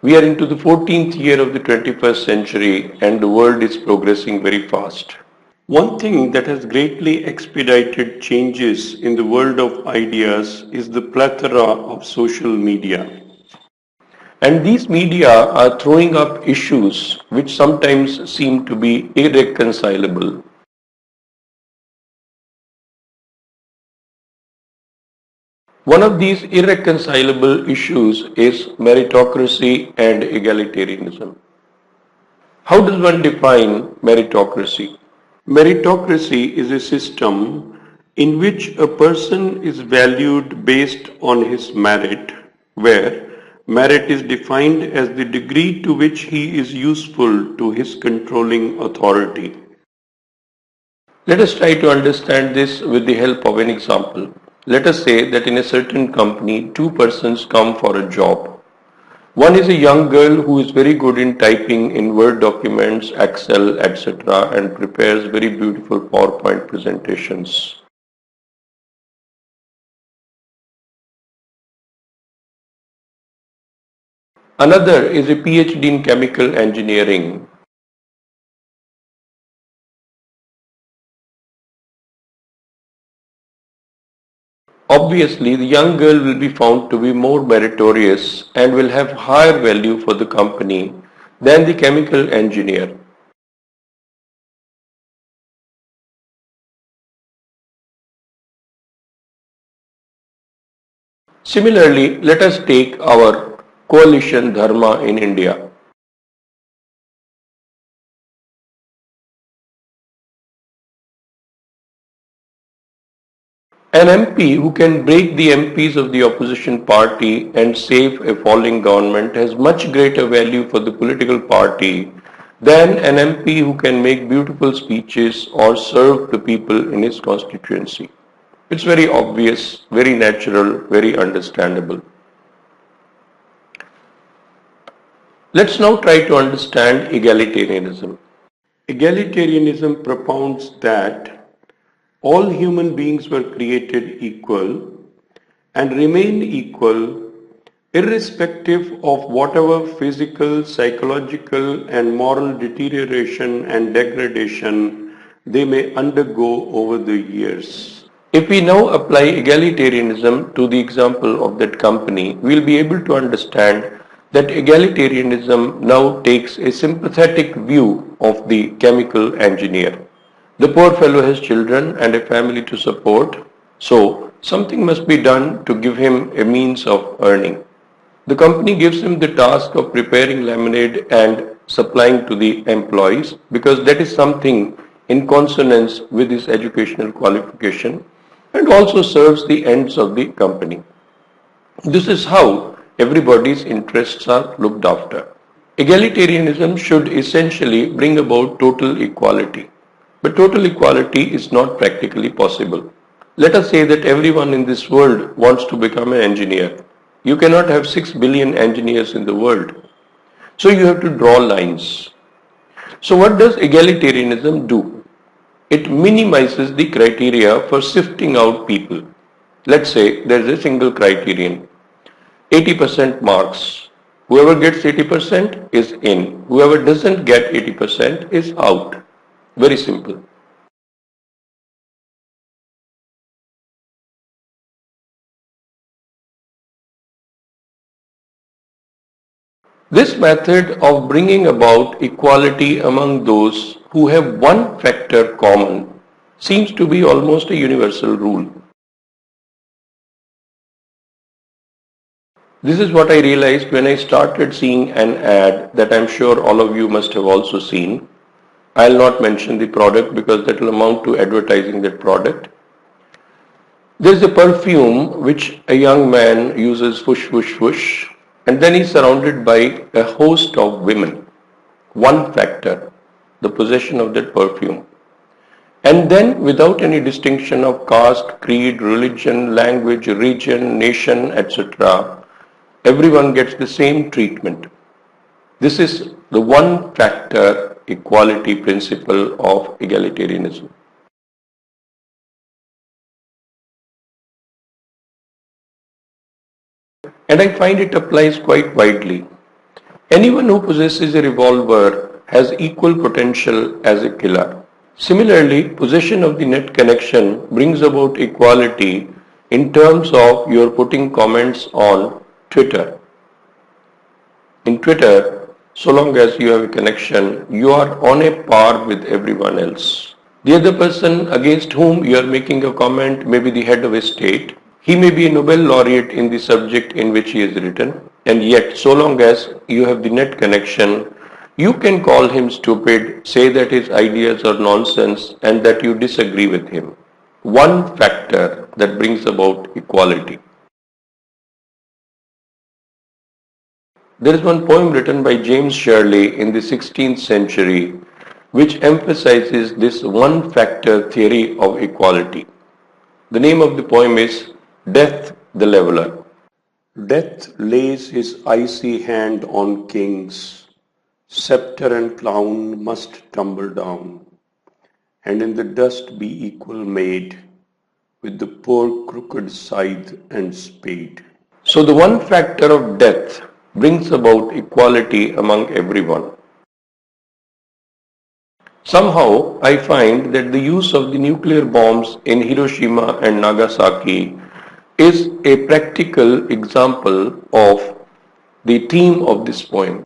We are into the 14th year of the 21st century and the world is progressing very fast. One thing that has greatly expedited changes in the world of ideas is the plethora of social media. And these media are throwing up issues which sometimes seem to be irreconcilable. One of these irreconcilable issues is meritocracy and egalitarianism. How does one define meritocracy? Meritocracy is a system in which a person is valued based on his merit, where merit is defined as the degree to which he is useful to his controlling authority. Let us try to understand this with the help of an example. Let us say that in a certain company, two persons come for a job. One is a young girl who is very good in typing in Word documents, Excel, etc. and prepares very beautiful PowerPoint presentations. Another is a PhD in chemical engineering. Obviously, the young girl will be found to be more meritorious and will have higher value for the company than the chemical engineer. Similarly, let us take our coalition dharma in India. An MP who can break the MPs of the opposition party and save a falling government has much greater value for the political party than an MP who can make beautiful speeches or serve the people in his constituency. It's very obvious, very natural, very understandable. Let's now try to understand egalitarianism. Egalitarianism propounds that all human beings were created equal and remain equal irrespective of whatever physical, psychological and moral deterioration and degradation they may undergo over the years. If we now apply egalitarianism to the example of that company, we'll be able to understand that egalitarianism now takes a sympathetic view of the chemical engineer. The poor fellow has children and a family to support, so something must be done to give him a means of earning. The company gives him the task of preparing lemonade and supplying to the employees because that is something in consonance with his educational qualification and also serves the ends of the company. This is how everybody's interests are looked after. Egalitarianism should essentially bring about total equality. But total equality is not practically possible. Let us say that everyone in this world wants to become an engineer. You cannot have 6 billion engineers in the world. So you have to draw lines. So what does egalitarianism do? It minimizes the criteria for sifting out people. Let's say there is a single criterion. 80% marks. Whoever gets 80% is in. Whoever doesn't get 80% is out. Very simple. This method of bringing about equality among those who have one factor common seems to be almost a universal rule. This is what I realized when I started seeing an ad that I'm sure all of you must have also seen. I'll not mention the product because that will amount to advertising that product. There's a perfume which a young man uses whoosh whoosh whoosh and then he's surrounded by a host of women. One factor, the possession of that perfume. And then without any distinction of caste, creed, religion, language, region, nation, etc., everyone gets the same treatment. This is the one factor equality principle of egalitarianism. And I find it applies quite widely. Anyone who possesses a revolver has equal potential as a killer. Similarly, possession of the net connection brings about equality in terms of your putting comments on Twitter. In Twitter, so long as you have a connection, you are on a par with everyone else. The other person against whom you are making a comment may be the head of a state. He may be a Nobel laureate in the subject in which he has written, and yet, so long as you have the net connection, you can call him stupid, say that his ideas are nonsense, and that you disagree with him. One factor that brings about equality. There is one poem written by James Shirley in the 16th century which emphasizes this one factor theory of equality. The name of the poem is Death the Leveler. Death lays his icy hand on kings, scepter and crown must tumble down, and in the dust be equal made with the poor crooked scythe and spade. So the one factor of death brings about equality among everyone. Somehow, I find that the use of the nuclear bombs in Hiroshima and Nagasaki is a practical example of the theme of this poem.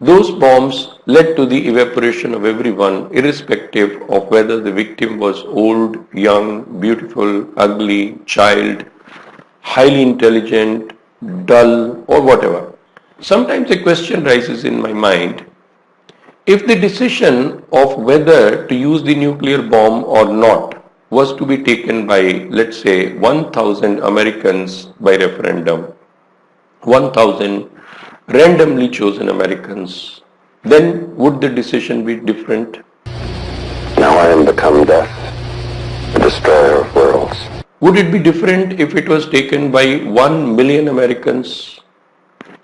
Those bombs led to the evaporation of everyone, irrespective of whether the victim was old, young, beautiful, ugly, child, highly intelligent, dull, or whatever. Sometimes a question rises in my mind. If the decision of whether to use the nuclear bomb or not was to be taken by, let's say, 1,000 Americans by referendum, 1,000 randomly chosen Americans, then would the decision be different? Now I am become death, the destroyer of worlds. Would it be different if it was taken by 1 million Americans?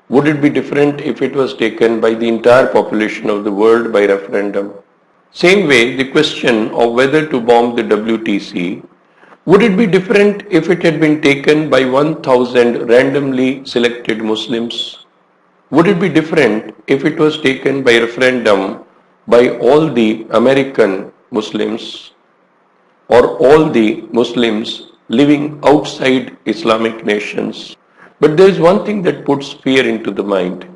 Would it be different if it was taken by the entire population of the world by referendum? Same way, the question of whether to bomb the WTC, would it be different if it had been taken by 1,000 randomly selected Muslims? Would it be different if it was taken by referendum by all the American Muslims or all the Muslims living outside Islamic nations? But there is one thing that puts fear into the mind.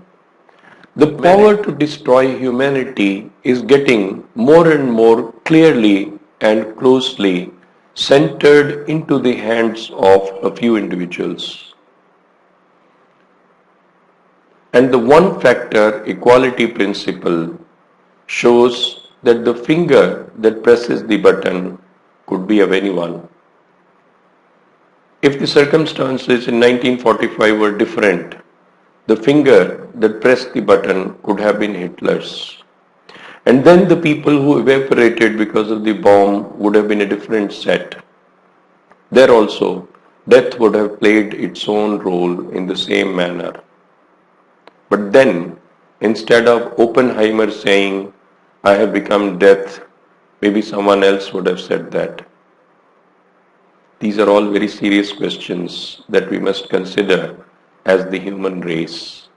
The power to destroy humanity is getting more and more clearly and closely centered into the hands of a few individuals. And the one factor equality principle shows that the finger that presses the button could be of anyone. If the circumstances in 1945 were different, the finger that pressed the button could have been Hitler's. And then the people who evaporated because of the bomb would have been a different set. There also, death would have played its own role in the same manner. But then, instead of Oppenheimer saying, I have become death, maybe someone else would have said that. These are all very serious questions that we must consider as the human race.